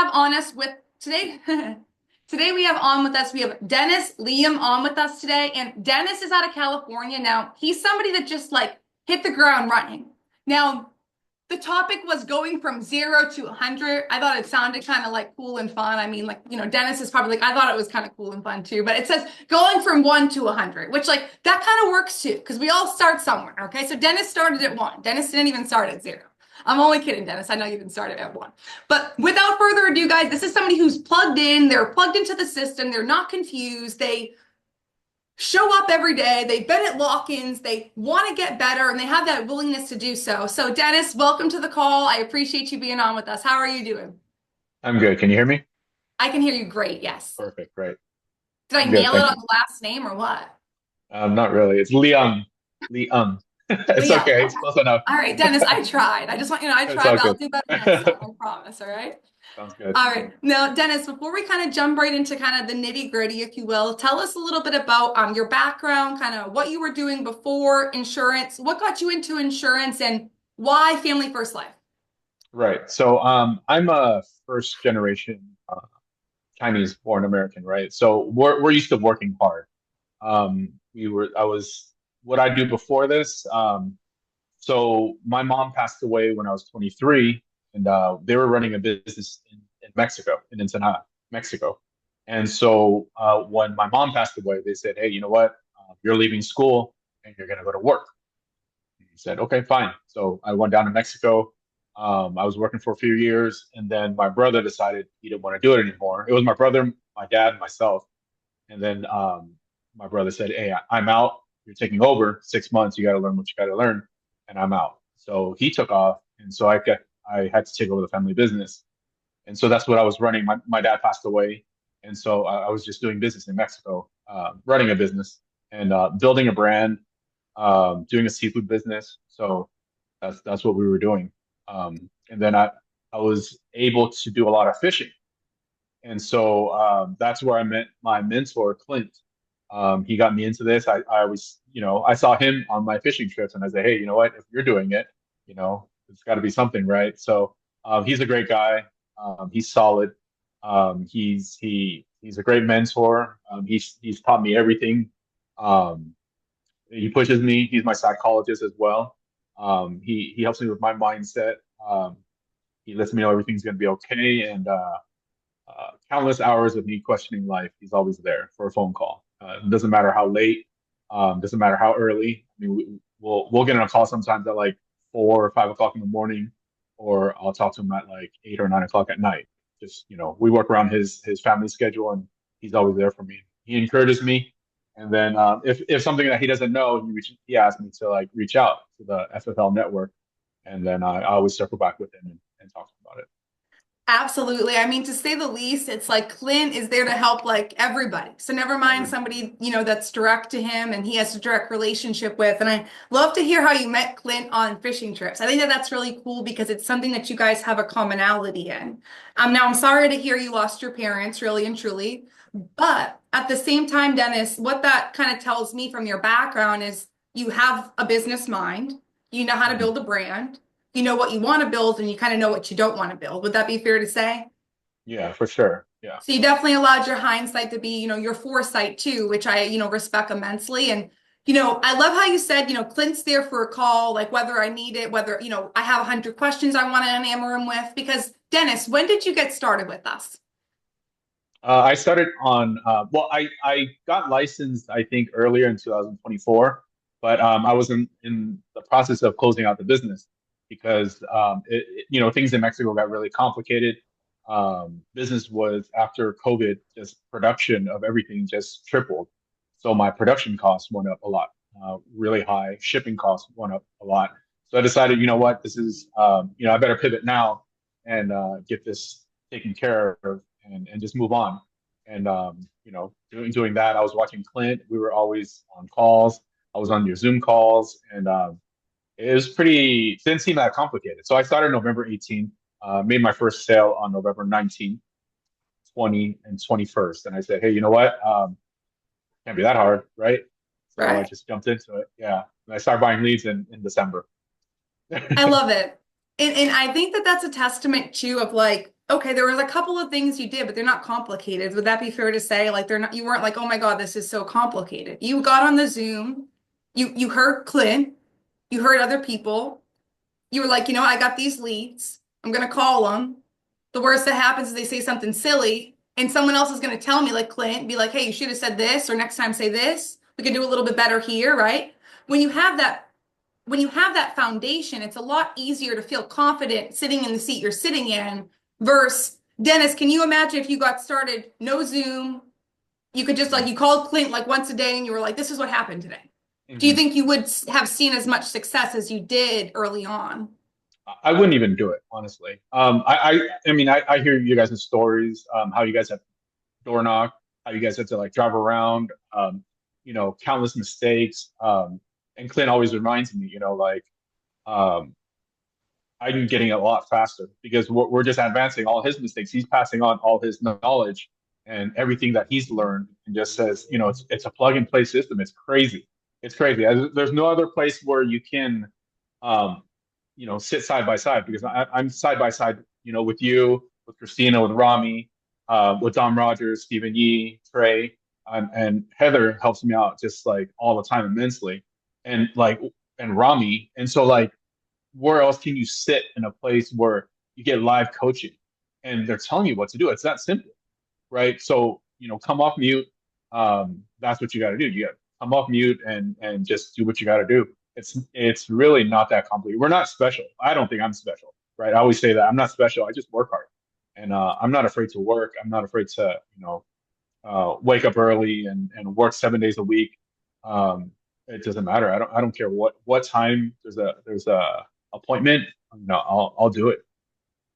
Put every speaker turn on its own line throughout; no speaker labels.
have on us with today. Today we have on with us, we have Dennis Leung on with us today. And Dennis is out of California. Now, he's somebody that just like hit the ground running. Now, the topic was going from 0 to 100. I thought it sounded kind of like cool and fun. I mean, like, Dennis is probably like, I thought it was kind of cool and fun too, but it says going from 1 to 100, which like that kind of works too, because we all start somewhere. Okay. So Dennis started at 1. Dennis didn't even start at 0. I'm only kidding, Dennis. I know you didn't start at 1. But without further ado, guys, this is somebody who's plugged in. They're plugged into the system. They're not confused. They show up every day. They've been at lock-ins. They want to get better, and they have that willingness to do so. So, Dennis, welcome to the call. I appreciate you being on with us. How are you doing?
I'm good. Can you hear me?
I can hear you great. Yes.
Perfect. Great.
Did I
I'm good.
nail it
Thank
on
you.
the last name or what?
Not really. It's Leung. Leung. It's
Leo.
okay. It's
Okay.
close enough.
All right, Dennis, I tried. I just want I
It's
tried,
all
but I'll
good.
do better next time. I promise. All right.
Sounds good.
All right. Now, Dennis, before we kind of jump right into kind of the nitty gritty, if you will, tell us a little bit about your background, kind of what you were doing before insurance, what got you into insurance, and why Family First Life?
Right. So, I'm a first generation Chinese born American, right? So we're used to working hard. I was what I do before this. So my mom passed away when I was 23, and they were running a business in Mexico, in Ensenada, Mexico. And so when my mom passed away, they said, "Hey, you know what? You're leaving school and you're going to go to work." And he said, "Okay, fine." So I went down to Mexico. I was working for a few years, and then my brother decided he didn't want to do it anymore. It was my brother, my dad, and myself. And then my brother said, "Hey, I'm out. You're taking over 6 months. You got to learn what you got to learn." And I'm out. So he took off, and so I had to take over the family business, and so that's what I was running. My dad passed away, and so I was just doing business in Mexico, running a business and building a brand, doing a seafood business. So that's what we were doing. And then I was able to do a lot of fishing, and so that's where I met my mentor, Clint. He got me into this. I was, I saw him on my fishing trips, and I said, "Hey, you know what? If you're doing it, it's got to be something, right?" So he's a great guy. He's solid. He's a great mentor. He's taught me everything. Um, he pushes me. He's my psychologist as well. He helps me with my mindset. He lets me know everything's going to be okay, and countless hours of me questioning life. He's always there for a phone call. It doesn't matter how late, doesn't matter how early. I mean, we'll get on a call sometimes at like 4 or 5 o'clock in the morning, or I'll talk to him at like 8 or 9 o'clock at night. Just we work around his family schedule, and he's always there for me. He encourages me, and then if something that he doesn't know, he asks me to like reach out to the FFL network, and then I always circle back with him and talk about it.
Absolutely. I mean, to say the least, it's like Clint is there to help like everybody. So never mind
Everybody.
somebody, that's direct to him and he has a direct relationship with. And I love to hear how you met Clint on fishing trips. I think that that's really cool because it's something that you guys have a commonality in. Now I'm sorry to hear you lost your parents, really and truly. But at the same time, Dennis, what that kind of tells me from your background is you have a business mind, you know how to
Mhm.
build a brand, you know what you want to build, and you kind of know what you don't want to build. Would that be fair to say?
Yeah, for sure. Yeah.
So you definitely allowed your hindsight to be, your foresight too, which I, respect immensely. And, I love how you said, Clint's there for a call, like whether I need it, whether, I have 100 questions I want to enamor him with. Because Dennis, when did you get started with us?
I started on, well, I got licensed, I think, earlier in 2024, but I was in the process of closing out the business because, things in Mexico got really complicated. Business was, after COVID, just production of everything just tripled. So my production costs went up a lot, really high. Shipping costs went up a lot. So I decided, you know what, this is, I better pivot now and get this taken care of and just move on. And doing that, I was watching Clint. We were always on calls. I was on your Zoom calls, and it was pretty didn't seem that complicated. So I started November 18th, made my first sale on November 19th, 20, and 21st. And I said, hey, you know what? Can't be that hard, right? So I
Right.
just jumped into it. Yeah. And I started buying leads in December.
I love it. And I think that that's a testament too of like Okay, there was a couple of things you did, but they're not complicated. Would that be fair to say? Like they're not, you weren't like, oh my God, this is so complicated. You got on the Zoom, you heard Clint, you heard other people. You were like, you know, I got these leads. I'm gonna call them. The worst that happens is they say something silly, and someone else is gonna tell me, like Clint, be like, hey, you should have said this, or next time say this. We can do a little bit better here, right? When you have that when you have that foundation, it's a lot easier to feel confident sitting in the seat you're sitting in versus Dennis, can you imagine if you got started, no Zoom, you could just like you called Clint like once a day and you were like, this is what happened today. Do you
Mhm.
think you would have seen as much success as you did early on?
I wouldn't even do it, honestly. I mean, I hear you guys' stories, how you guys have door knocked, how you guys had to like drive around, countless mistakes. And Clint always reminds me, like, um, I'm getting a lot faster because we're just advancing all his mistakes. He's passing on all his knowledge and everything that he's learned, and just says, it's a plug and play system. It's crazy. It's crazy. There's no other place where you can, um, sit side by side, because I'm side by side, with you, with Christina, with Rami, with Dom Rogers, Stephen Yee, Trey, and Heather helps me out just like all the time immensely, and like and Rami, and so like where else can you sit in a place where you get live coaching and they're telling you what to do? It's that simple, right? So, come off mute. That's what you got to do. You got to come off mute and just do what you got to do. It's really not that complicated. We're not special. I don't think I'm special, right? I always say that I'm not special. I just work hard, and I'm not afraid to work. I'm not afraid to, wake up early and work 7 days a week. It doesn't matter. I don't care what time there's a appointment. I'll do it.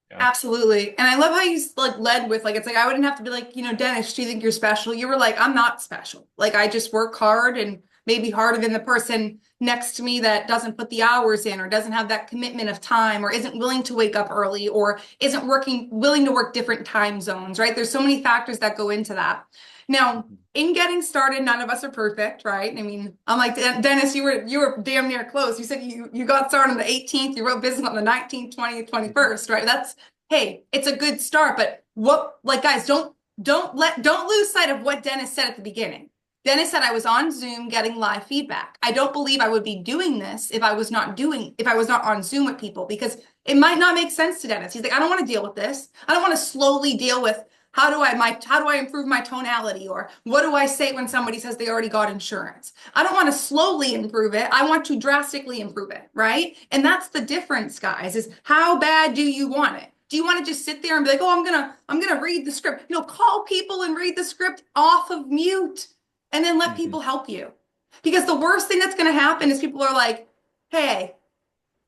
Yeah.
Absolutely. And I love how you like led with like it's like I wouldn't have to be like, you know, Dennis, do you think you're special? You were like, I'm not special. Like I just work hard and maybe harder than the person next to me that doesn't put the hours in or doesn't have that commitment of time or isn't willing to wake up early or isn't working willing to work different time zones, right? There's so many factors that go into that. Now,
Mhm.
in getting started, none of us are perfect, right? I mean, I'm like Dennis, you were damn near close. You said you got started on the 18th, you wrote business on the 19th, 20th,
Mhm.
21st, right? That's hey, it's a good start, but what like guys, don't lose sight of what Dennis said at the beginning. Dennis said I was on Zoom getting live feedback. I don't believe I would be doing this if I was not on Zoom with people because it might not make sense to Dennis. He's like, I don't want to deal with this. I don't want to slowly deal with how do I improve my tonality or what do I say when somebody says they already got insurance? I don't want to slowly improve it. I want to drastically improve it, right? And that's the difference, guys, is how bad do you want it? Do you want to just sit there and be like, "Oh, I'm going to read the script." You know, call people and read the script off of mute and then let
Mhm.
people help you. Because the worst thing that's going to happen is people are like, "Hey,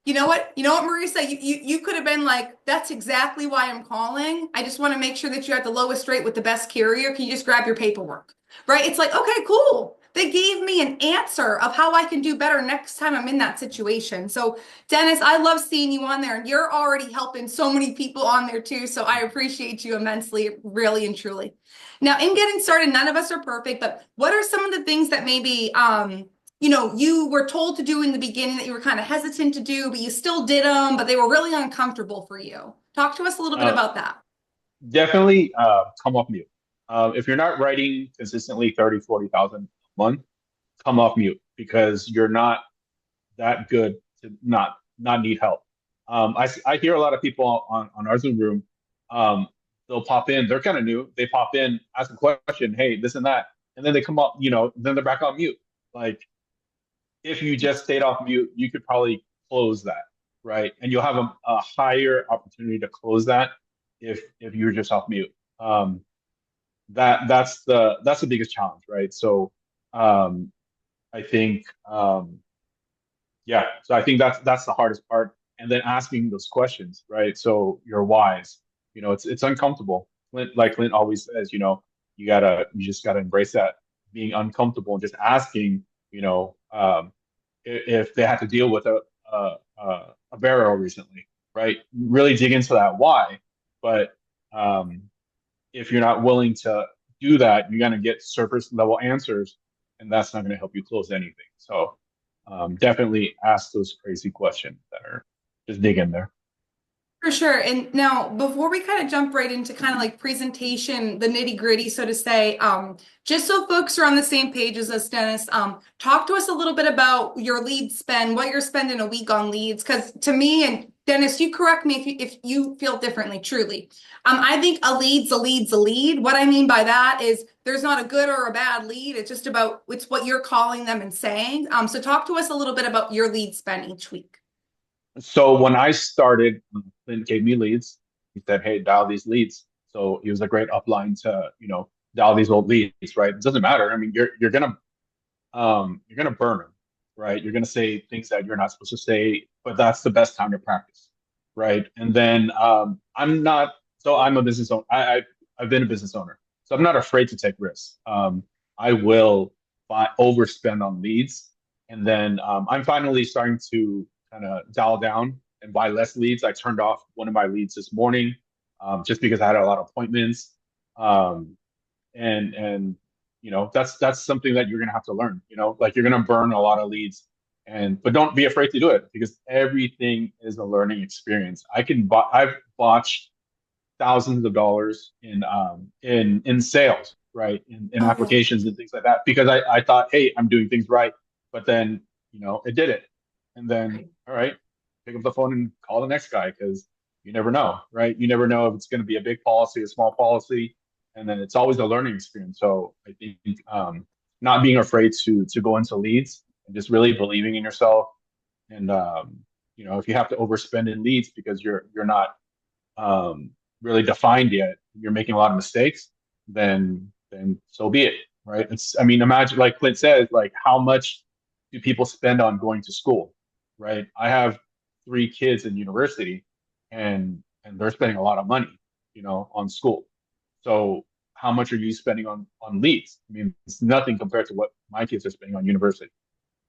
you know what? You know what, Marisa? You could have been like, that's exactly why I'm calling. I just want to make sure that you're at the lowest rate with the best carrier. Can you just grab your paperwork? Right? It's like, okay, cool. They gave me an answer of how I can do better next time I'm in that situation. So, Dennis, I love seeing you on there, and you're already helping so many people on there too. So I appreciate you immensely, really and truly. Now, in getting started, none of us are perfect, but what are some of the things that maybe you know, you were told to do in the beginning that you were kind of hesitant to do, but you still did them, but they were really uncomfortable for you. Talk to us a little bit
Uh,
about that.
Definitely come off mute. If you're not writing consistently 30, 40,000 a month, come off mute because you're not that good to not need help. I hear a lot of people on our Zoom room. Um, they'll pop in. They're kind of new. They pop in, ask a question, hey, this and that, and then they come up. Then they're back on mute. Like if you just stayed off mute, you could probably close that, right? And you'll have a higher opportunity to close that if you're just off mute. That's the biggest challenge, right? So um, I think yeah, so I think that's the hardest part, and then asking those questions, right? So your whys, it's uncomfortable. Like Clint always says, you just gotta embrace that being uncomfortable and just asking, if they had to deal with a burial recently, right? Really dig into that why. But um, if you're not willing to do that, you're gonna get surface level answers, and that's not gonna help you close anything. So definitely ask those crazy questions that are just dig in there.
For sure. And now, before we kind of jump right into kind of like presentation, the nitty gritty, so to say, just so folks are on the same page as us, Dennis, talk to us a little bit about your lead spend, what you're spending a week on leads. Because to me, and Dennis, you correct me if you feel differently, truly. I think a lead's a lead's a lead. What I mean by that is there's not a good or a bad lead. It's just about it's what you're calling them and saying. So talk to us a little bit about your lead spend each week.
So when I started, Clint gave me leads. He said, "Hey, dial these leads." So it was a great upline to, dial these old leads, right? It doesn't matter. I mean, you're gonna burn them, right? You're gonna say things that you're not supposed to say, but that's the best time to practice, right? And then I'm not. So I'm a business owner. I've been a business owner, so I'm not afraid to take risks. I will overspend on leads, and then I'm finally starting to kind of dial down and buy less leads. I turned off one of my leads this morning, just because I had a lot of appointments. Um, and that's something that you're gonna have to learn. Like you're gonna burn a lot of leads, but don't be afraid to do it because everything is a learning experience. I've botched thousands of dollars in sales, right, in
Oh,
applications and things like that because I thought, hey, I'm doing things right, but then it did it, and then
right.
all right, pick up the phone and call the next guy because you never know, right? You never know if it's going to be a big policy, a small policy, and then it's always a learning experience. So I think not being afraid to go into leads and just really believing in yourself, and if you have to overspend in leads because you're not um, really defined yet, you're making a lot of mistakes, then so be it, right? I mean, imagine like Clint says, like how much do people spend on going to school, right? I have three kids in university, and they're spending a lot of money, on school. So how much are you spending on leads? I mean, it's nothing compared to what my kids are spending on university,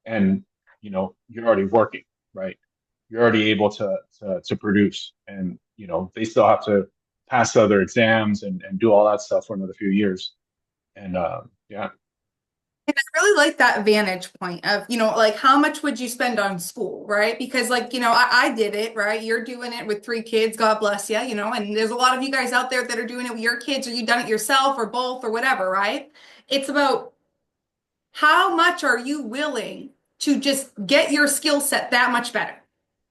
and you're already working, right? You're already able to produce, and they still have to pass other exams and do all that stuff for another few years. And yeah.
And I really like that vantage point of, like how much would you spend on school, right? Because like, I did it, right? You're doing it with three kids, God bless you, and there's a lot of you guys out there that are doing it with your kids or you've done it yourself or both or whatever, right? It's about how much are you willing to just get your skill set that much better?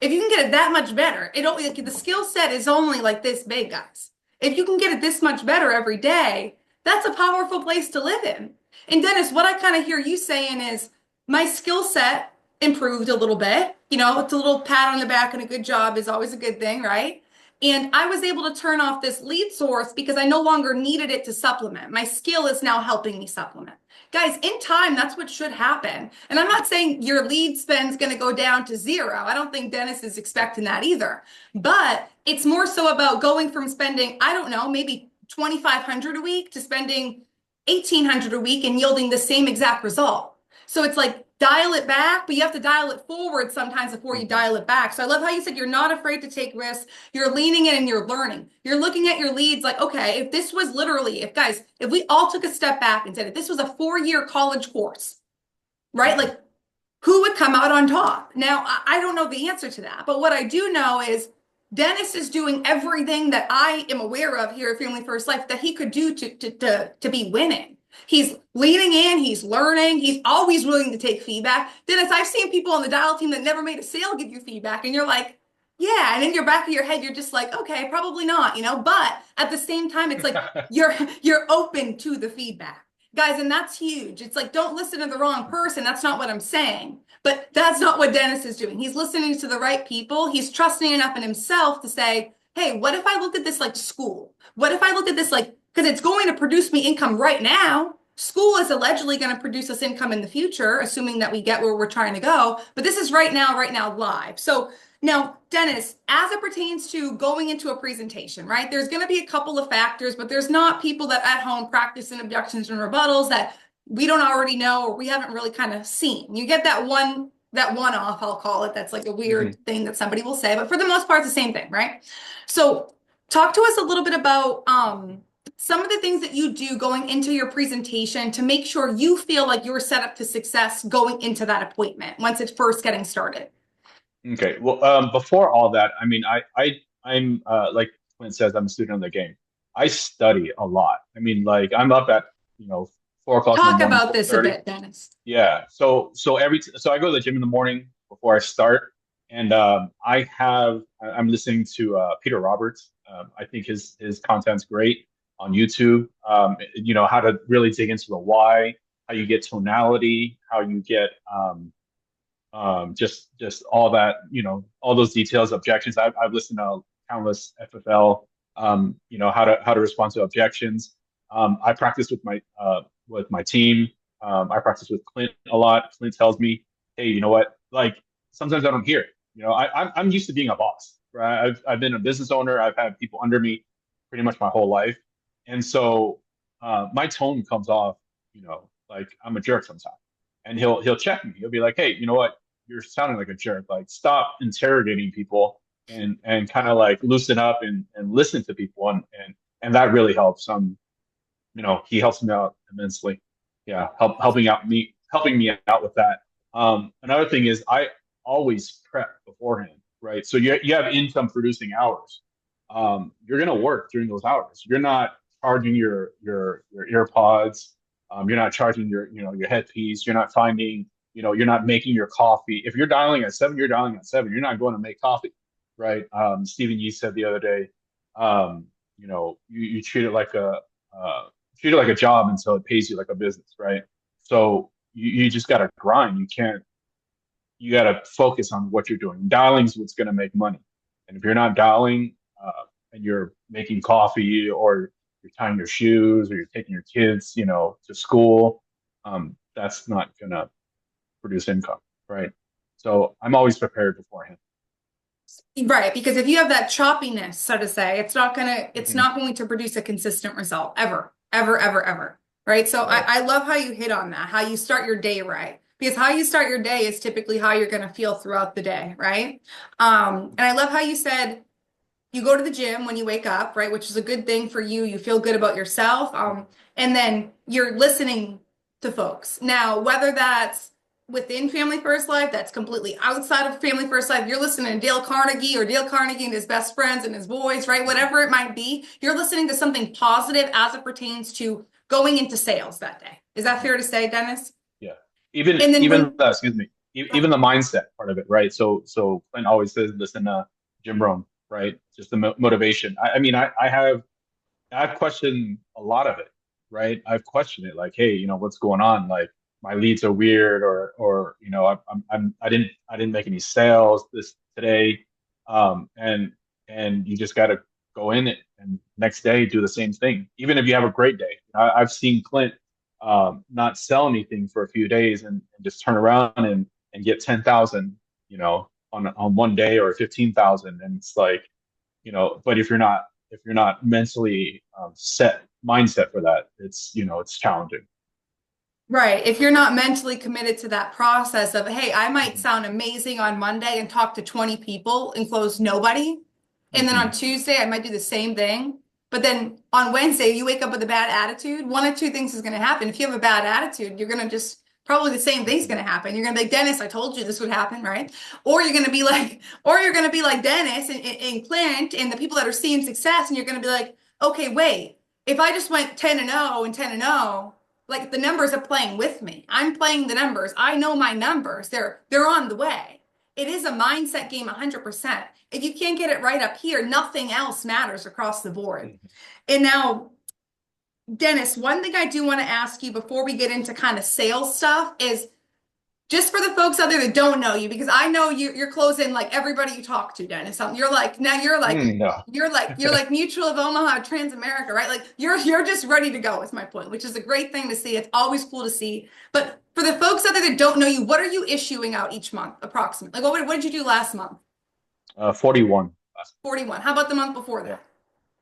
If you can get it that much better, it only like, the skill set is only like this big, guys. If you can get it this much better every day, that's a powerful place to live in. And Dennis, what I kind of hear you saying is my skill set improved a little bit. It's a little pat on the back and a good job is always a good thing, right? And I was able to turn off this lead source because I no longer needed it to supplement. My skill is now helping me supplement. Guys, in time, that's what should happen. And I'm not saying your lead spend's going to go down to zero. I don't think Dennis is expecting that either. But it's more so about going from spending, I don't know, maybe 2,500 a week to spending 1,800 a week and yielding the same exact result. So it's like dial it back, but you have to dial it forward sometimes before you
Mhm.
dial it back. So I love how you said you're not afraid to take risks. You're leaning in and you're learning. You're looking at your leads like, okay, if this was literally, if guys, if we all took a step back and said, if this was a 4-year college course, right?
Mhm.
Like who would come out on top? Now, I don't know the answer to that, but what I do know is Dennis is doing everything that I am aware of here at Family First Life that he could do to be winning. He's leaning in, he's learning, he's always willing to take feedback. Dennis, I've seen people on the dial team that never made a sale give you feedback, and you're like, yeah, and in your back of your head, you're just like, okay, probably not, but at the same time, it's like you're open to the feedback. Guys, and that's huge. It's like, don't listen to the wrong person. That's not what I'm saying. But that's not what Dennis is doing. He's listening to the right people. He's trusting enough in himself to say, hey, what if I look at this like school? What if I look at this like, because it's going to produce me income right now. School is allegedly going to produce us income in the future, assuming that we get where we're trying to go. But this is right now, live. So now, Dennis, as it pertains to going into a presentation, right? There's going to be a couple of factors, but there's not people that at home practice in objections and rebuttals that we don't already know or we haven't really kind of seen. You get that one off, I'll call it. That's like a weird
Mhm.
thing that somebody will say, but for the most part, it's the same thing, right? So talk to us a little bit about some of the things that you do going into your presentation to make sure you feel like you're set up to success going into that appointment once it's first getting started.
Okay. Well, before all that, I mean, I'm like Clint says, I'm a student of the game. I study a lot. I mean, like I'm up at, you know, 4 o'clock in the
Talk
morning,
about
four
this a
thirty.
bit, Dennis.
Yeah. So I go to the gym in the morning before I start, and I'm listening to Peter Roberts. I think his content's great on YouTube. You know how to really dig into the why, how you get tonality, how you get just all that, you know, all those details, objections. I've listened to countless FFL, you know, how to respond to objections. I practice with my team. I practice with Clint a lot. Clint tells me, hey, you know what? Like sometimes I don't hear it. You know, I'm used to being a boss, right? I've been a business owner. I've had people under me pretty much my whole life, and so my tone comes off, you know, like I'm a jerk sometimes. And he'll check me. He'll be like, hey, you know what? You're sounding like a jerk. Like stop interrogating people and kind of like loosen up and listen to people and that really helps. You know, he helps me out immensely. Yeah, helping me out with that. Another thing is I always prep beforehand, right? So you have income producing hours. You're gonna work during those hours. You're not charging your earpods. You're not charging your, you know, your headpiece. You're not finding, you know, you're not making your coffee. If you're dialing at 7, you're dialing at 7. You're not going to make coffee, right? Stephen Yee said the other day, you know, you treat it like a job until it pays you like a business, right? So you just got to grind. You got to focus on what you're doing. Dialing is what's going to make money. And if you're not dialing and you're making coffee or you're tying your shoes or you're taking your kids, you know, to school, that's not going to produce income, right? So I'm always prepared beforehand.
Right, because if you have that choppiness, so to say, it's
Hmm.
not going to produce a consistent result ever, ever, ever, ever. Right. So
Right.
I love how you hit on that, how you start your day right. Because how you start your day is typically how you're going to feel throughout the day, right? And I love how you said you go to the gym when you wake up, right? Which is a good thing for you. You feel good about yourself. And then you're listening to folks. Now, whether that's within Family First Life, that's completely outside of Family First Life, you're listening to Dale Carnegie or Dale Carnegie and his best friends and his boys, right? Whatever it might be, you're listening to something positive as it pertains to going into sales that day. Is that
Hmm.
fair to say, Dennis?
Yeah. Even
And then
even
when,
excuse me, even the mindset part of it, right? So Clint always says, listen to Jim Rohn, right? Just the motivation. I mean, I've questioned a lot of it, right? I've questioned it, like, hey, you know, what's going on? Like, my leads are weird, or you know, I didn't make any sales this today, and you just got to go in it and next day do the same thing, even if you have a great day. I've seen Clint not sell anything for a few days and just turn around and get 10,000, you know, on one day or 15,000, and it's like, you know, but if you're not mentally set mindset for that, it's, you know, it's challenging.
right, if you're not mentally committed to that process of, hey, I might
Hmm.
sound amazing on Monday and talk to 20 people and close nobody. And then on
Hmm.
Tuesday, I might do the same thing. But then on Wednesday, you wake up with a bad attitude. One of two things is going to happen. If you have a bad attitude, you're going to just probably the same thing's
Hmm.
going to happen. You're going to be like, Dennis, I told you this would happen, right? Or you're going to be like, or you're going to be like Dennis and Clint and the people that are seeing success. And you're going to be like, okay, wait, if I just went 10 and 0 and 10 and 0, like the numbers are playing with me. I'm playing the numbers. I know my numbers. They're on the way. It is a mindset game 100%. If you can't get it right up here, nothing else matters across the board.
Hmm.
And now, Dennis, one thing I do want to ask you before we get into kind of sales stuff is just for the folks out there that don't know you, because I know you're closing like everybody you talk to, Dennis. You're like now
No.
you're like Mutual of Omaha, Transamerica, right? Like you're just ready to go. Is my point, which is a great thing to see. It's always cool to see. But for the folks out there that don't know you, what are you issuing out each month, approximately? Like what did you do last month?
41.
41. How about the month before
Yeah.
that?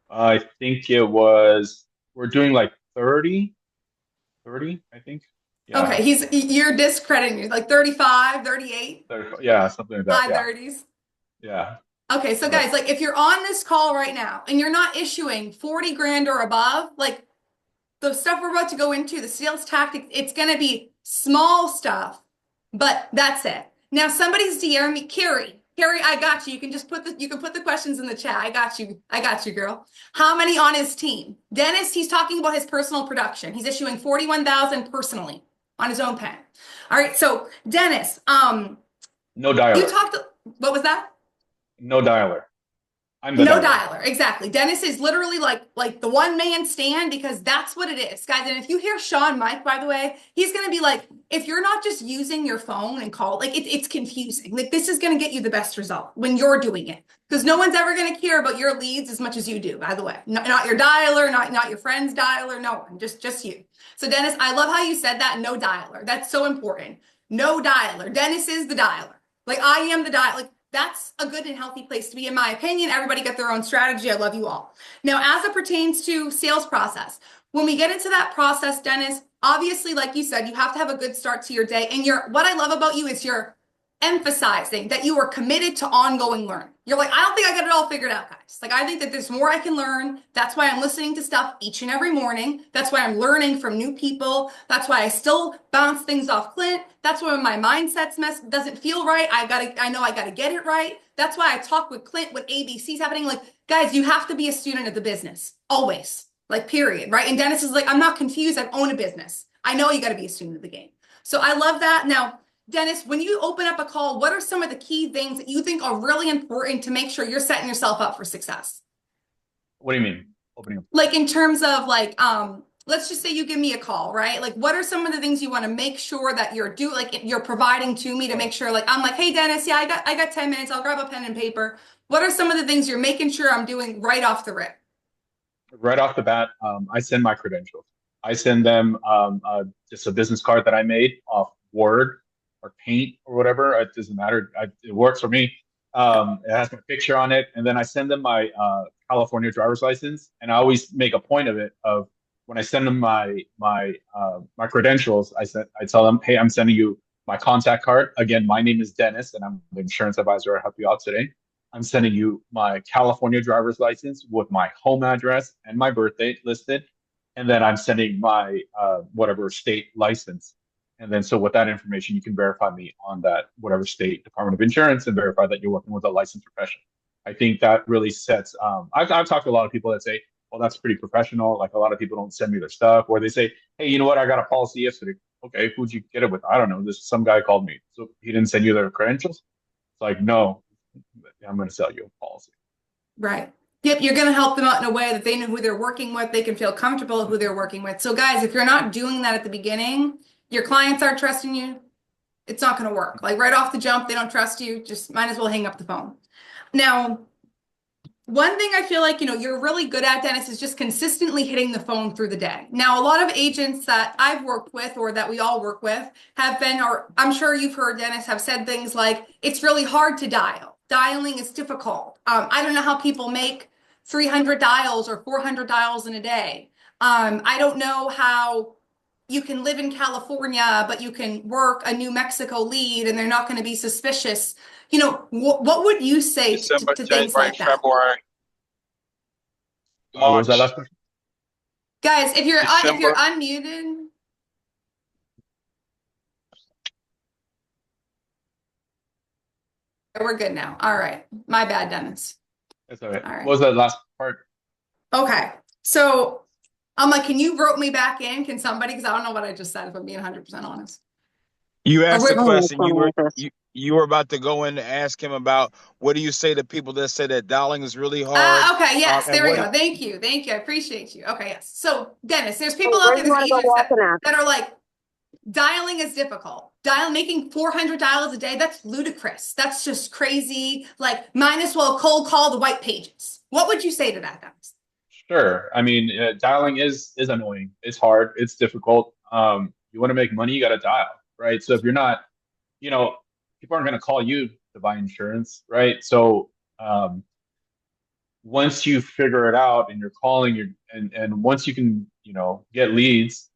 I think it was, we're doing like 30, I think. Yeah.
Okay, you're discrediting you like 35, 38,
30, yeah, something like that.
high
Yeah.
30s.
Yeah.
Okay, so
Right.
guys, like if you're on this call right now and you're not issuing 40 grand or above, like the stuff we're about to go into, the sales tactics, it's going to be small stuff, but that's it. Now somebody's DMing me, Carrie. Carrie, I got you. You can just put the questions in the chat. I got you. I got you, girl. How many on his team? Dennis, he's talking about his personal production. He's issuing 41,000 personally on his own pen. All right. So Dennis,
No
you
dialer.
talked, what was that?
No dialer. I'm the
No
dialer.
dialer, exactly. Dennis is literally like the one man stand because that's what it is, guys. And if you hear Sean Mike, by the way, he's gonna be like, if you're not just using your phone and call, like it's confusing. Like this is gonna get you the best result when you're doing it, because no one's ever gonna care about your leads as much as you do. By the way, not your dialer, not your friend's dialer, no one, just you. So Dennis, I love how you said that. No dialer. That's so important. No dialer. Dennis is the dialer. Like I am the dialer. Like that's a good and healthy place to be, in my opinion. Everybody got their own strategy. I love you all. Now, as it pertains to sales process, when we get into that process, Dennis, obviously, like you said, you have to have a good start to your day. And what I love about you is you're emphasizing that you are committed to ongoing learning. You're like, I don't think I got it all figured out, guys. Like, I think that there's more I can learn. That's why I'm listening to stuff each and every morning. That's why I'm learning from new people. That's why I still bounce things off Clint. That's why when my mindset's doesn't feel right, I know I gotta get it right. That's why I talk with Clint when ABC's happening. Like, guys, you have to be a student of the business. Always. Like, period. Right? And Dennis is like, I'm not confused. I own a business. I know you gotta be a student of the game. So I love that. Now, Dennis, when you open up a call, what are some of the key things that you think are really important to make sure you're setting yourself up for success?
What do you mean? Opening up?
Like in terms of like, let's just say you give me a call, right? Like, what are some of the things you want to make sure that you're providing to me to make sure, like, I'm like, hey, Dennis, yeah, I got 10 minutes. I'll grab a pen and paper. What are some of the things you're making sure I'm doing right off the rip?
Right off the bat, I send my credentials. I send them just a business card that I made off Word or Paint or whatever. It doesn't matter. It works for me. It has my picture on it, and then I send them my California driver's license. And I always make a point of it of when I send them my credentials. I tell them, hey, I'm sending you my contact card. Again, my name is Dennis, and I'm the insurance advisor. I help you out today. I'm sending you my California driver's license with my home address and my birthday listed. And then I'm sending my whatever state license. And then so with that information, you can verify me on that whatever state Department of Insurance and verify that you're working with a licensed professional. I think that really sets, I've talked to a lot of people that say, well, that's pretty professional. Like a lot of people don't send me their stuff, or they say, hey, you know what? I got a policy yesterday. Okay, who'd you get it with? I don't know. This some guy called me. So he didn't send you their credentials? It's like, no, I'm going to sell you a policy.
Right. Yep, you're going to help them out in a way that they know who they're working with. They can feel comfortable with who they're working with. So, guys, if you're not doing that at the beginning, your clients aren't trusting you. It's not going to work. Like right off the jump, they don't trust you. Just might as well hang up the phone. Now, one thing I feel like, you're really good at, Dennis, is just consistently hitting the phone through the day. Now, a lot of agents that I've worked with or that we all work with have been, or I'm sure you've heard, Dennis, have said things like, it's really hard to dial. Dialing is difficult. I don't know how people make 300 dials or 400 dials in a day. I don't know how you can live in California, but you can work a New Mexico lead and they're not going to be suspicious. What would you say
December,
to things
January,
like that?
February,
What was that
March,
last question?
Guys, if you're
December.
unmuted, we're good now. All right. My bad, Dennis.
That's all right.
All right.
What was that last part?
Okay. So I'm like, can you rope me back in? Can somebody? Because I don't know what I just said, if I'm being 100% honest.
You asked a
we're-
question. You were about to go in to ask him about what do you say to people that say that dialing is really hard?
Okay. Yes.
And
There we
what
go. Thank you. Thank you. I appreciate you. Okay. Yes. So Dennis, there's people out there, there's agents that are like, dialing is difficult. Making 400 dials a day, that's ludicrous. That's just crazy. Like, might as well cold call the white pages. What would you say to that, guys?
Sure. I mean, dialing is annoying. It's hard. It's difficult. You want to make money, you got to dial, right? So if you're not, you know, people aren't going to call you to buy insurance, right? So once you figure it out and you're calling, and once you can, get leads,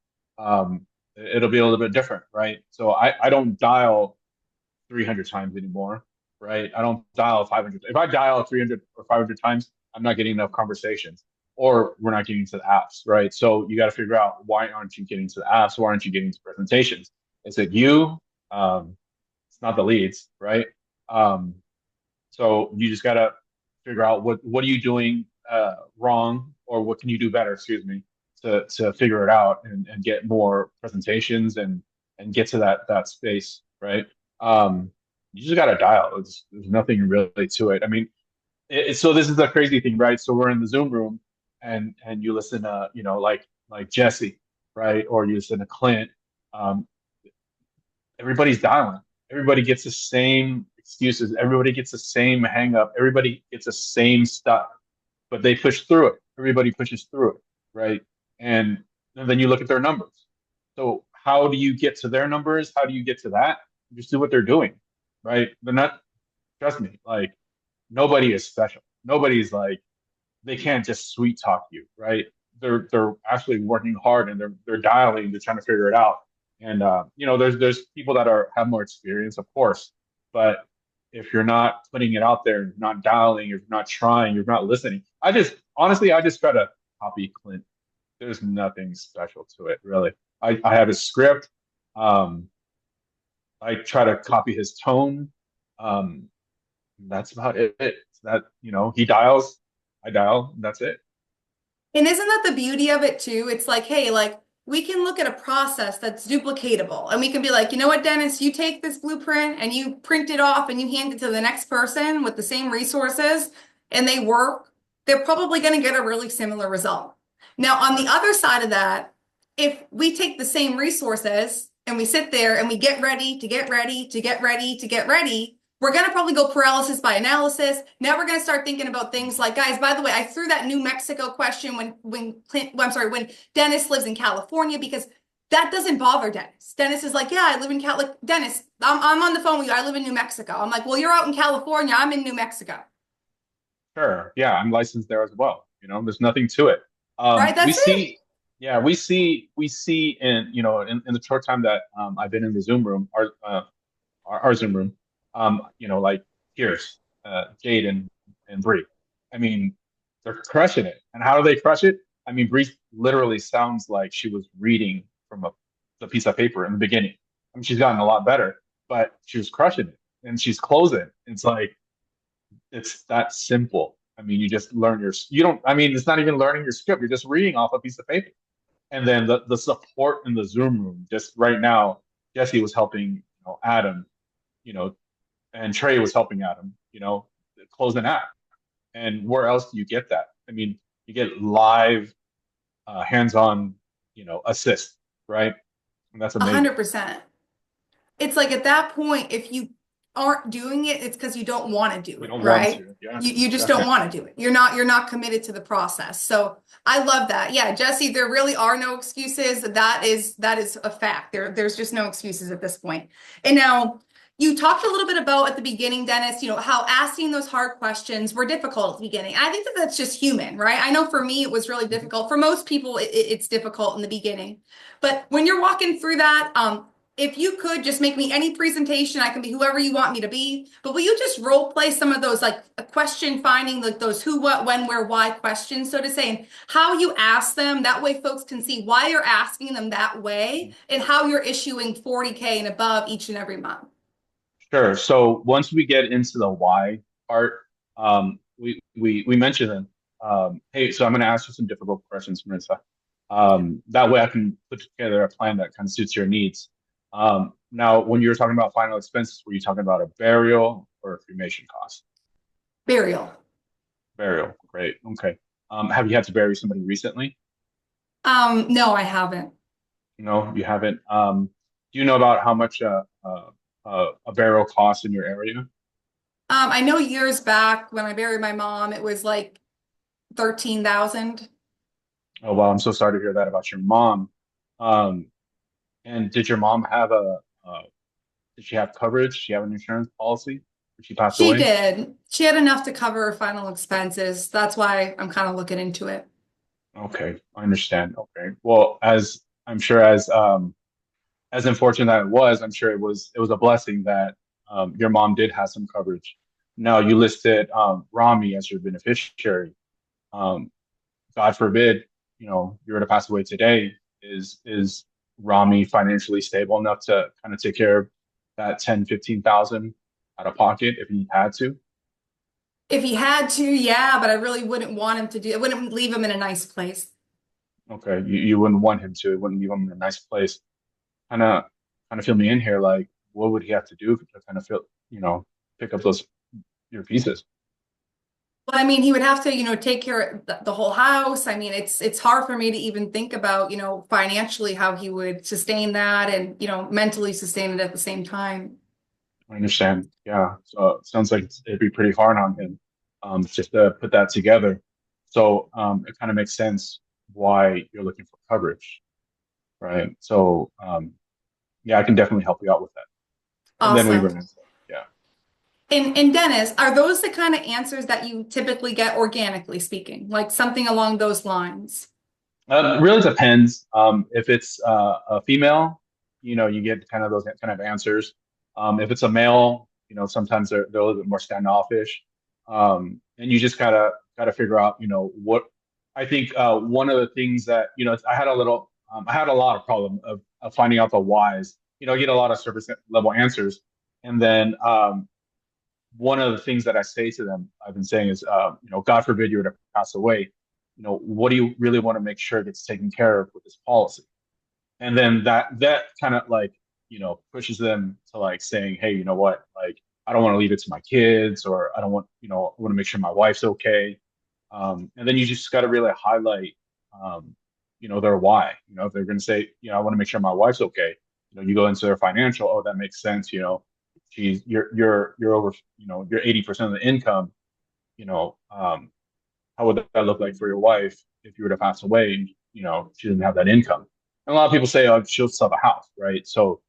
it'll be a little bit different, right? So I don't dial 300 times anymore, right? I don't dial 500. If I dial 300 or 500 times, I'm not getting enough conversations, or we're not getting to the apps, right? So you got to figure out, why aren't you getting to the apps? Why aren't you getting to presentations? Is it you? It's not the leads, right? Um, So you just gotta figure out what are you doing wrong, or what can you do better, excuse me, to figure it out and get more presentations and get to that space, right? You just gotta dial. There's nothing really to it. I mean, so this is the crazy thing, right? So we're in the Zoom room, and you listen to, like Jesse, right? Or you listen to Clint. Um, Everybody's dialing. Everybody gets the same excuses. Everybody gets the same hang up. Everybody gets the same stuff, but they push through it. Everybody pushes through it, right? And then you look at their numbers. So how do you get to their numbers? How do you get to that? You just do what they're doing, right? They're not, trust me, like nobody is special. Nobody's like, they can't just sweet talk you, right? They're actually working hard, and they're dialing, they're trying to figure it out. And there's people that have more experience, of course, but if you're not putting it out there, you're not dialing, you're not trying, you're not listening. I just try to copy Clint. There's nothing special to it, really. I have his script. Um, I try to copy his tone. Um, that's about it. That, he dials, I dial, and that's it.
And isn't that the beauty of it too? It's like, hey, like we can look at a process that's duplicatable and we can be like, you know what, Dennis, you take this blueprint and you print it off and you hand it to the next person with the same resources and they work, they're probably going to get a really similar result. Now, on the other side of that, if we take the same resources and we sit there and we get ready to get ready to get ready to get ready, we're going to probably go paralysis by analysis. Now we're going to start thinking about things like, guys, by the way, I threw that New Mexico question when Dennis lives in California, because that doesn't bother Dennis. Dennis is like, yeah, I live in Dennis, I'm on the phone with you. I live in New Mexico. I'm like, well, you're out in California. I'm in New Mexico.
Sure. Yeah, I'm licensed there as well. There's nothing to it.
Right?
We
That's it.
see, yeah, we see in the short time that I've been in the Zoom room, our Zoom room, like Pierce, Jade, and Bree. I mean, they're crushing it. And how do they crush it? I mean, Bree literally sounds like she was reading from the piece of paper in the beginning. I mean, she's gotten a lot better, but she was crushing it, and she's closing. It's like, it's that simple. I mean, you just learn you don't, I mean, it's not even learning your script. You're just reading off a piece of paper. And then the support in the Zoom room, just right now, Jesse was helping, Adam, you know, and Trey was helping Adam, close an app. And where else do you get that? I mean, you get live, hands-on, assist, right? And that's amazing.
100%. It's like at that point, if you aren't doing it, it's because you don't want to do
We
it,
don't want
right?
to. Yeah,
You just don't
definitely.
want to do it. You're not committed to the process. So I love that. Yeah, Jesse, there really are no excuses. That is a fact. There's just no excuses at this point. And now you talked a little bit about at the beginning, Dennis, how asking those hard questions were difficult at the beginning. I think that that's just human, right? I know for me it was really
Mhm.
difficult. For most people, it's difficult in the beginning. But when you're walking through that, if you could just make me any presentation, I can be whoever you want me to be. But will you just role play some of those, like a question finding, like those who, what, when, where, why questions, so to say, and how you ask them? That way folks can see why you're asking them that way and how you're issuing 40K and above each and every month.
Sure. So once we get into the why part, we mentioned them. Hey, so I'm going to ask you some difficult questions, Marissa. That way I can put together a plan that kind of suits your needs. Now, when you were talking about final expenses, were you talking about a burial or a cremation cost?
Burial.
Burial. Great. Okay. Have you had to bury somebody recently?
No, I haven't.
No, you haven't. Do you know about how much a burial costs in your area?
I know years back when I buried my mom, it was like 13,000.
Oh, well, I'm so sorry to hear that about your mom. Um, and did your mom have did she have coverage? Did she have an insurance policy? Did she pass
She
away?
did. She had enough to cover her final expenses. That's why I'm kind of looking into it.
Okay, I understand. Okay. Well, as I'm sure as unfortunate that it was, I'm sure it was a blessing that your mom did have some coverage. Now you listed Rami as your beneficiary. Um, God forbid, you were to pass away today. Is Rami financially stable enough to kind of take care of that 10, 15,000 out of pocket if he had to?
If he had to, yeah, but I really wouldn't want him to do. I wouldn't leave him in a nice place.
Okay, you wouldn't want him to. Wouldn't leave him in a nice place. Kind of, kind of fill me in here. Like, what would he have to do to kind of feel, pick up those your pieces?
But I mean, he would have to, take care of the whole house. I mean, it's hard for me to even think about, financially how he would sustain that and, mentally sustain it at the same time.
I understand. Yeah. So it sounds like it'd be pretty hard on him, just to put that together. So it kind of makes sense why you're looking for coverage, right? So yeah, I can definitely help you out with that. And then we
Awesome.
run into yeah.
And Dennis, are those the kind of answers that you typically get organically speaking, like something along those lines?
Really depends. If it's a female, you get kind of those kind of answers. If it's a male, sometimes they're a little bit more standoffish. And you just gotta figure out, what I think. One of the things that I had a lot of problem of finding out the whys. I get a lot of service level answers, and then one of the things that I say to them, I've been saying is, God forbid you were to pass away, what do you really want to make sure gets taken care of with this policy? And then that kind of like, pushes them to like saying, hey, you know what, like, I don't want to leave it to my kids, or I don't want, I want to make sure my wife's okay. And then you just got to really highlight, their why. If they're going to say, I want to make sure my wife's okay, you go into their financial, oh, that makes sense. You're over, you're 80% of the income, you know, um, how would that look like for your wife if you were to pass away and, she didn't have that income? And a lot of people say, oh, she'll sell the house, right? So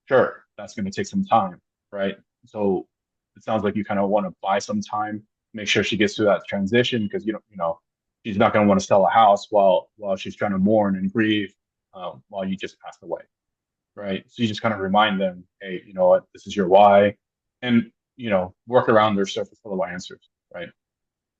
sure, that's going to take some time, right? So it sounds like you kind of want to buy some time, make sure she gets through that transition, because she's not going to want to sell a house while she's trying to mourn and grieve, while you just passed away, right? So you just kind of remind them, hey, you know what, this is your why, and work around their surface level answers, right?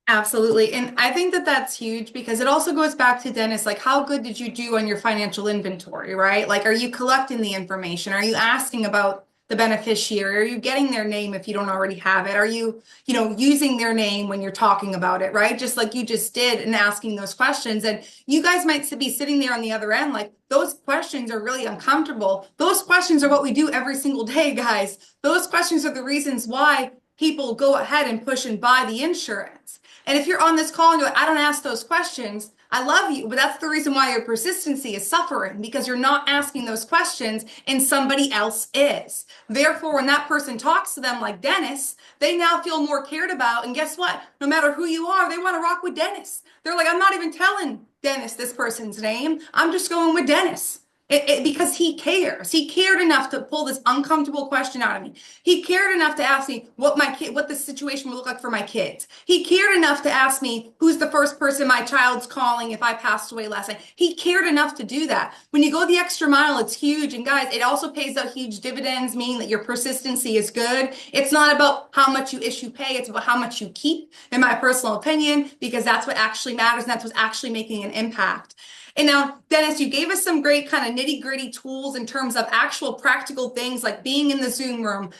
Absolutely. And I think that that's huge because it also goes back to Dennis, like how good did you do on your financial inventory, right? Like, are you collecting the information? Are you asking about the beneficiary? Are you getting their name if you don't already have it? Are you, using their name when you're talking about it, right? Just like you just did and asking those questions. And you guys might be sitting there on the other end, like those questions are really uncomfortable. Those questions are what we do every single day, guys. Those questions are the reasons why people go ahead and push and buy the insurance. And if you're on this call and you're like, I don't ask those questions, I love you, but that's the reason why your persistency is suffering because you're not asking those questions and somebody else is. Therefore, when that person talks to them like Dennis, they now feel more cared about. And guess what? No matter who you are, they want to rock with Dennis. They're like, I'm not even telling Dennis this person's name. I'm just going with Dennis. Because he cares. He cared enough to pull this uncomfortable question out of me. He cared enough to ask me what the situation would look like for my kids. He cared enough to ask me who's the first person my child's calling if I passed away last night. He cared enough to do that. When you go the extra mile, it's huge. And guys, it also pays out huge dividends, meaning that your persistency is good. It's not about how much you issue pay, it's about how much you keep, in my personal opinion, because that's what actually matters and that's what's actually making an impact. And now, Dennis, you gave us some great kind of nitty gritty tools in terms of actual practical things like being in the Zoom room,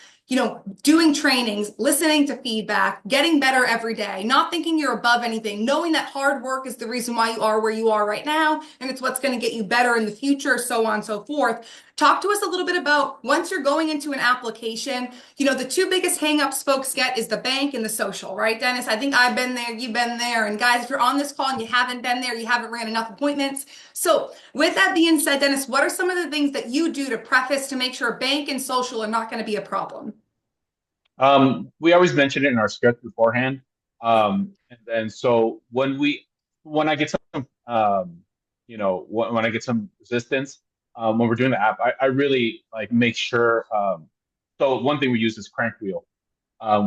doing trainings, listening to feedback, getting better every day, not thinking you're above anything, knowing that hard work is the reason why you are where you are right now, and it's what's going to get you better in the future, so on and so forth. Talk to us a little bit about once you're going into an application, the two biggest hangups folks get is the bank and the social, right, Dennis? I think I've been there, you've been there. And guys, if you're on this call and you haven't been there, you haven't ran enough appointments. So with that being said, Dennis, what are some of the things that you do to preface to make sure bank and social are not going to be a problem?
We always mention it in our script beforehand. And then so when I get some, when I get some resistance, when we're doing the app, I really like make sure. So one thing we use is crank wheel.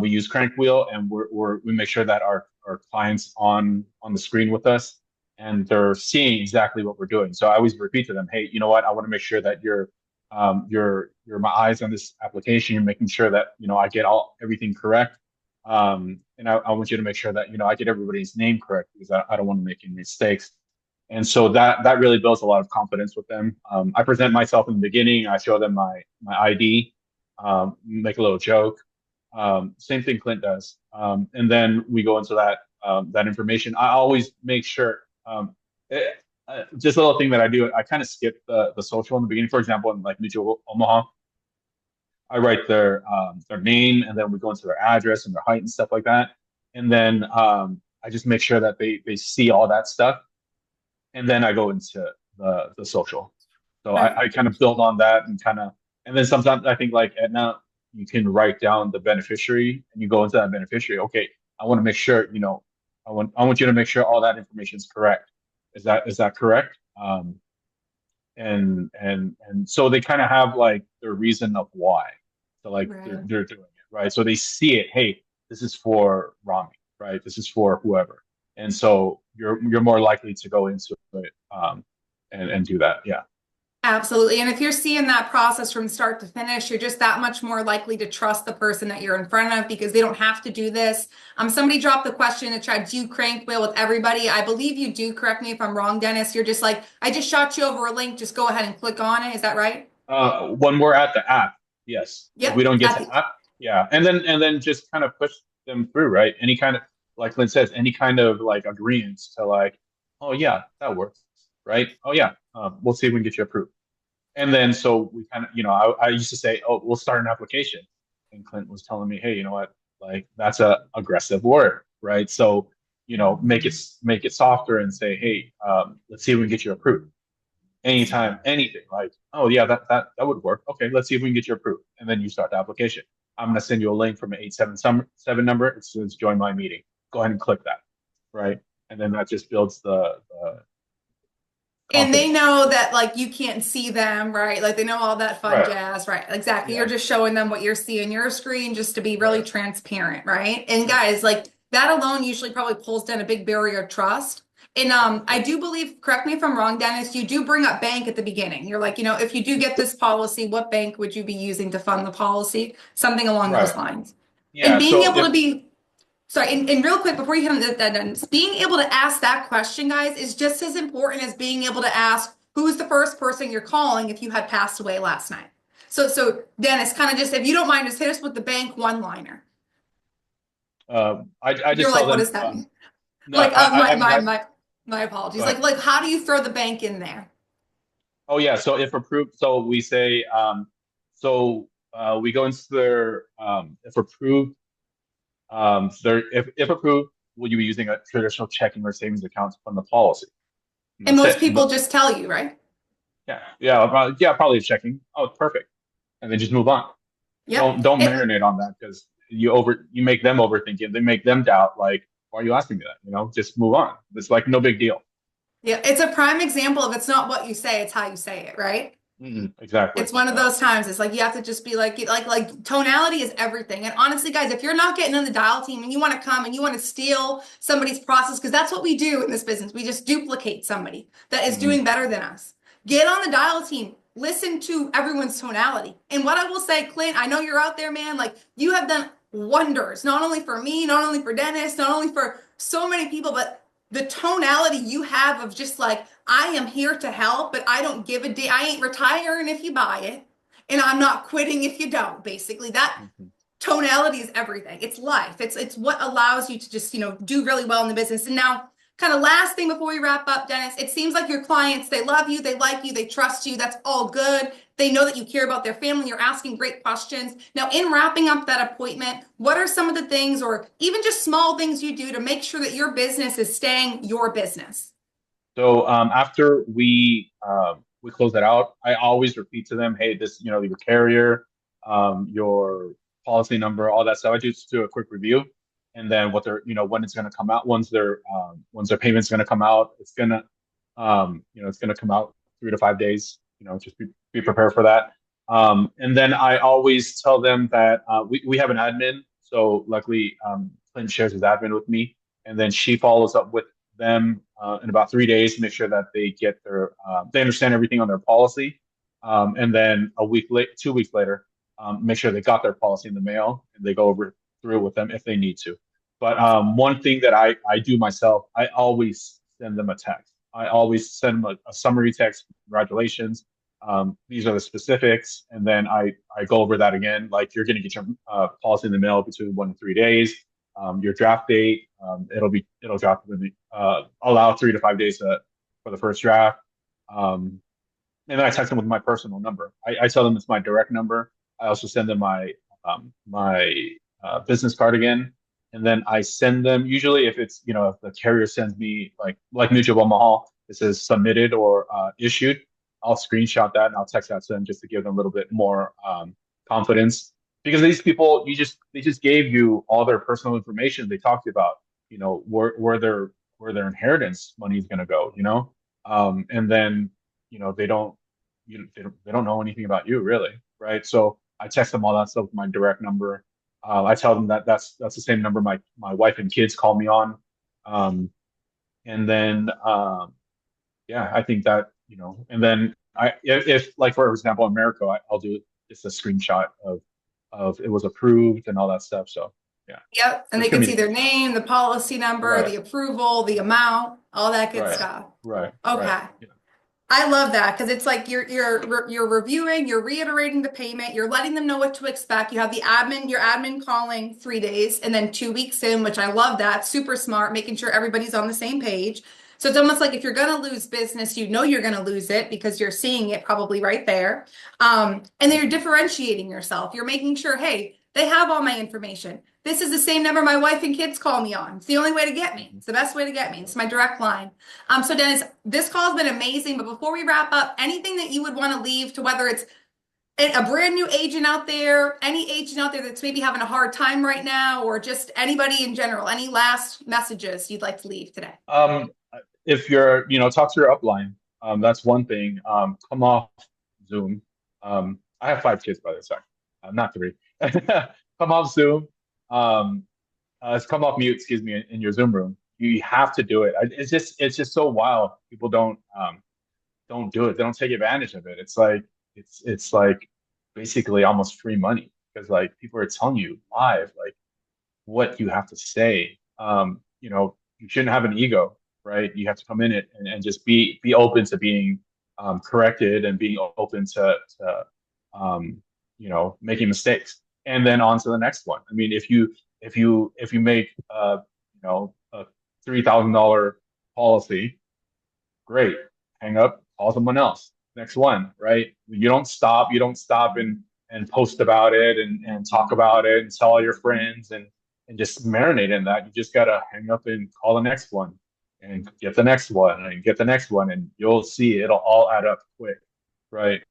We use crank wheel, and we make sure that our clients on the screen with us, and they're seeing exactly what we're doing. So I always repeat to them, hey, you know what? I want to make sure that you're my eyes on this application. You're making sure that I get everything correct. And I want you to make sure that I get everybody's name correct, because I don't want to make any mistakes. And so that really builds a lot of confidence with them. I present myself in the beginning. I show them my ID, make a little joke. Same thing Clint does. And then we go into that information. I always make sure, just a little thing that I do, I kind of skip the social in the beginning. For example, in like Mutual Omaha, I write their name, and then we go into their address and their height and stuff like that. And then I just make sure that they see all that stuff, and then I go into the social. So
Right.
I kind of build on that and then sometimes I think like at now you can write down the beneficiary and you go into that beneficiary. Okay, I want to make sure, I want you to make sure all that information is correct. Is that correct? And so they kind of have like their reason of why. So like they're,
Right.
they're doing it, right? So they see it, hey, this is for Rami, right? This is for whoever. And so you're more likely to go into it and do that. Yeah.
Absolutely. And if you're seeing that process from start to finish, you're just that much more likely to trust the person that you're in front of because they don't have to do this. Somebody dropped the question in the chat, do you crank wheel with everybody? I believe you do. Correct me if I'm wrong, Dennis. You're just like, I just shot you over a link. Just go ahead and click on it. Is that right?
When we're at the app, yes. If we
Yep.
don't get
At
to
the
app, yeah. And then just kind of push them through, right? Any kind of, like Lynn says, any kind of like agreements to like, oh yeah, that works, right? Oh yeah, we'll see if we can get you approved. And then so we kind of, I used to say, oh, we'll start an application. And Clint was telling me, hey, you know what? Like that's a aggressive word, right? So, make it softer and say, hey, let's see if we can get you approved. Anytime, anything like, oh yeah, that would work. Okay, let's see if we can get you approved. And then you start the application. I'm gonna send you a link from an 877 number. It says join my meeting. Go ahead and click that, right? And then that just builds the
And they
confidence.
know that like you can't see them, right? Like they know all that fun
Right.
jazz, right? Exactly. You're
Yeah.
just showing them what you're seeing your screen just to be really
Right.
transparent, right? And
Yep.
guys, like that alone usually probably pulls down a big barrier of trust. And I do believe, correct me if I'm wrong, Dennis, you do bring up bank at the beginning. You're like, if you do get this policy, what bank would you be using to fund the policy? Something along those
Right.
lines. And
Yeah.
being
So
able
if
to be Sorry, and real quick before you hit on that, being able to ask that question, guys, is just as important as being able to ask who's the first person you're calling if you had passed away last night. So Dennis, kind of just if you don't mind, just hit us with the bank one-liner.
I
You're
just tell
like, what
them
does that mean?
no,
Like,
I
my
haven't
my
had.
my my apologies.
Go
Like,
ahead.
like how do you throw the bank in there?
Oh yeah, so if approved, so we say we go into their if approved, if approved, will you be using a traditional checking or savings account to fund the policy? And
And
that's
most
it.
people just tell you, right?
Probably checking. Oh, perfect. And then just move on.
Yep.
Don't marinate on that because you make them overthink it. They make them doubt like, why are you asking me that? Just move on. It's like no big deal.
Yeah, it's a prime example of it's not what you say, it's how you say it, right?
Exactly.
It's one of
Yeah.
those times. It's like you have to just be like tonality is everything. And honestly, guys, if you're not getting on the dial team and you want to come and you want to steal somebody's process, because that's what we do in this business, we just duplicate somebody that is
Mhm.
doing better than us. Get on the dial team. Listen to everyone's tonality. And what I will say, Clint, I know you're out there, man. Like you have done wonders, not only for me, not only for Dennis, not only for so many people, but the tonality you have of just like I am here to help, but I don't give a damn. I ain't retiring if you buy it, and I'm not quitting if you don't. Basically, that
Mhm.
tonality is everything. It's life. It's what allows you to just do really well in the business. And now, kind of last thing before we wrap up, Dennis, it seems like your clients, they love you, they like you, they trust you. That's all good. They know that you care about their family. You're asking great questions. Now, in wrapping up that appointment, what are some of the things, or even just small things you do to make sure that your business is staying your business?
So after we close that out, I always repeat to them, hey, this, your carrier, your policy number, all that stuff. I just do a quick review, and then what they're, when it's going to come out, once their payment's going to come out, it's gonna come out 3 to 5 days. Just be prepared for that. And then I always tell them that we have an admin. So luckily, Clint shares his admin with me, and then she follows up with them in about 3 days to make sure that they understand everything on their policy. And then 2 weeks later, make sure they got their policy in the mail and they go over through it with them if they need to. But one thing that I do myself, I always send them a text. I always send them a summary text, congratulations. these are the specifics. And then I go over that again. Like, you're going to get your policy in the mail between 1 to 3 days. Your draft date, it'll drop within allow 3 to 5 days for the first draft. And then I text them with my personal number. I tell them it's my direct number. I also send them my business card again. And then I send them, usually if it's, if the carrier sends me like Mutual Omaha, it says submitted or issued, I'll screenshot that and I'll text that to them just to give them a little bit more confidence. Because these people, they just gave you all their personal information. They talked about, where their inheritance money is going to go, and then, they don't know anything about you really, right? So I text them all that stuff with my direct number. I tell them that that's the same number my wife and kids call me on. And then yeah, I think that, and then if like, for example, in America, I'll do just a screenshot of it was approved and all that stuff. So yeah.
Yep. And they can see their name, the policy number,
Right.
the approval, the amount, all that good stuff.
Right.
Okay.
Right. Yeah.
I love that because it's like you're reviewing, you're reiterating the payment, you're letting them know what to expect. You have your admin calling 3 days and then 2 weeks in, which I love that. Super smart, making sure everybody's on the same page. So it's almost like if you're going to lose business, you're going to lose it because you're seeing it probably right there. And then you're differentiating yourself. You're making sure, hey, they have all my information. This is the same number my wife and kids call me on. It's the only way to get me. It's the best way to get me. It's my direct line. So Dennis, this call has been amazing. But before we wrap up, anything that you would want to leave to whether it's a brand new agent out there, any agent out there that's maybe having a hard time right now, or just anybody in general, any last messages you'd like to leave today?
If you're, talk to your upline. That's one thing. Come off Zoom. I have 5 kids, by the way, sorry. Not 3. Come off Zoom. Come off mute, excuse me, in your Zoom room. You have to do it. It's just so wild. People don't do it. They don't take advantage of it. It's like basically almost free money because like people are telling you live like what you have to say. You shouldn't have an ego, right? You have to come in it and just be open to being corrected and being open to making mistakes. And then on to the next one. I mean, if you make a $3,000 policy, great. Hang up, call someone else. Next one, right? You don't stop and post about it and talk about it and tell all your friends and just marinate in that. You just gotta hang up and call the next one and get the next one and get the next one, and you'll see it'll all add up quick, right?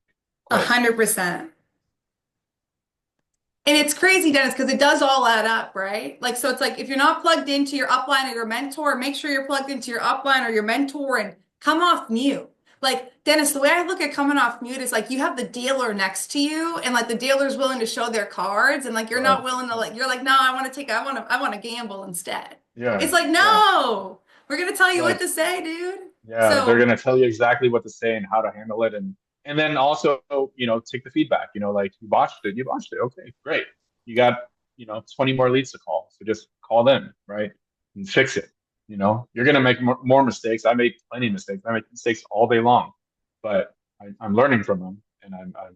100%. And it's crazy, Dennis, because it does all add up, right? Like, so it's like, if you're not plugged into your upline or your mentor, make sure you're plugged into your upline or your mentor and come off mute. Like, Dennis, the way I look at coming off mute is like, you have the dealer next to you and like the dealer's willing to show their cards and like, you're not willing to you're like, no, I want to gamble instead.
Yeah.
It's like, no, we're going to tell you what to say, dude.
Yeah.
So,
they're going to tell you exactly what to say and how to handle it. And then also, take the feedback, like you botched it. Okay, great. You got, 20 more leads to call. So just call them, right? And fix it. You're going to make more mistakes. I make plenty of mistakes. I make mistakes all day long, but I'm learning from them. And I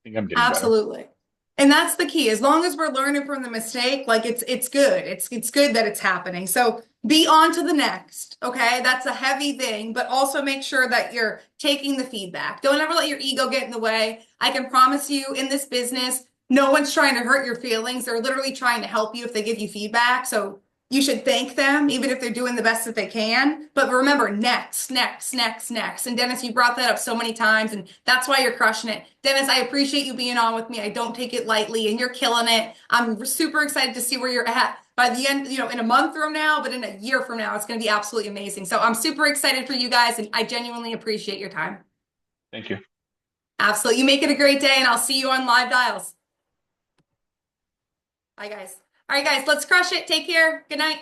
think I'm getting
absolutely better. And that's the key. As long as we're learning from the mistake, like it's good. It's good that it's happening. So be on to the next. Okay. That's a heavy thing, but also make sure that you're taking the feedback. Don't ever let your ego get in the way. I can promise you in this business, no one's trying to hurt your feelings. They're literally trying to help you if they give you feedback. So you should thank them, even if they're doing the best that they can. But remember, next. And Dennis, you brought that up so many times, and that's why you're crushing it. Dennis, I appreciate you being on with me. I don't take it lightly, and you're killing it. I'm super excited to see where you're at by the end, in a month from now, but in a year from now, it's going to be absolutely amazing. So I'm super excited for you guys, and I genuinely appreciate your time.
Thank you.
Absolutely. You make it a great day, and I'll see you on Live Dials. Bye, guys. All right, guys, let's crush it. Take care. Good night.